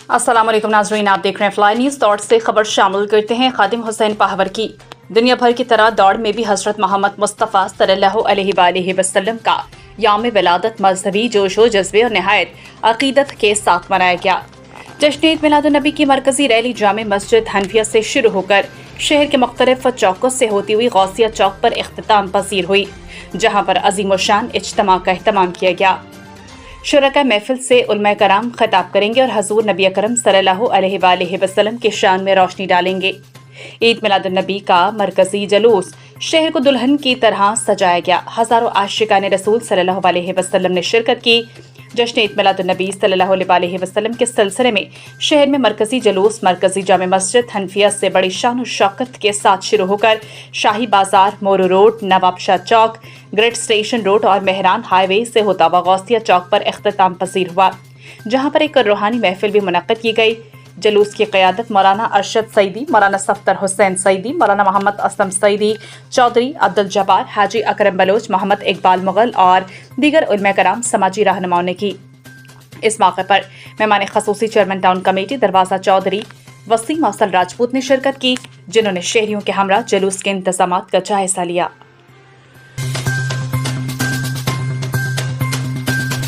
अस्सलाम वालेकुम नाज़रीन, आप देख रहे हैं फ्लाई न्यूज़। दौड़ से खबर शामिल करते हैं खादिम हुसैन पाहवर की। दुनिया भर की तरह दौड़ में भी हज़रत मोहम्मद मुस्तफ़ा सल्लल्लाहु अलैहि वसल्लम का याम विलादत मजहबी जोश व जज्बे और नहायत अकीदत के साथ मनाया गया। जश्न ईद मिलादुन नबी की मरकजी रैली जामे मस्जिद हनफिया से शुरू होकर शहर के मुख्तलिफ चौकों से होती हुई गौसिया चौक पर इख्तिताम पसीर हुई, जहाँ पर अजीम शान इज्तिमा का एहतमाम किया गया। शुरका महफिल से उलमा कराम खिताब करेंगे और हजूर नबी अकरम सल्लल्लाहु अलैहि वसल्लम के शान में रोशनी डालेंगे। ईद मिलादुन नबी का मरकजी जलूस शहर को दुल्हन की तरह सजाया गया। हजारों आशिकाने रसूल सल्लल्लाहु अलैहि वसल्लम ने शिरकत की। जश्न ईद मिलादुन नबी सल्लल्लाहु अलैहि वसल्लम के सिलसिले में शहर में मरकजी जलूस मरकजी जामे मस्जिद हनफिया से बड़ी शान और शौकत के साथ शुरू होकर शाही बाजार, मोरू रोड, नवाबशाह चौक, ग्रेट स्टेशन रोड और मेहरान हाईवे से होता हुआ गौसिया चौक पर इख्तिताम पसीर हुआ, जहां पर एक रूहानी महफिल भी मुनक्किद की गई। जलूस की क़यादत मौलाना अरशद सईदी, मौलाना सफ्तर हुसैन सईदी, मौलाना मोहम्मद असलम सईदी, चौधरी अब्दुल जब्बार, हाजी अकरम बलोच, मोहम्मद इकबाल मुगल और दीगर उलमा कराम समाजी रहनुमाओं ने की। इस मौके पर मेहमान खसूसी चेयरमैन टाउन कमेटी दरवाजा चौधरी वसीम असल राजपूत ने शिरकत की, जिन्होंने शहरियों के हमरा जलूस के इंतजामात का जायजा लिया।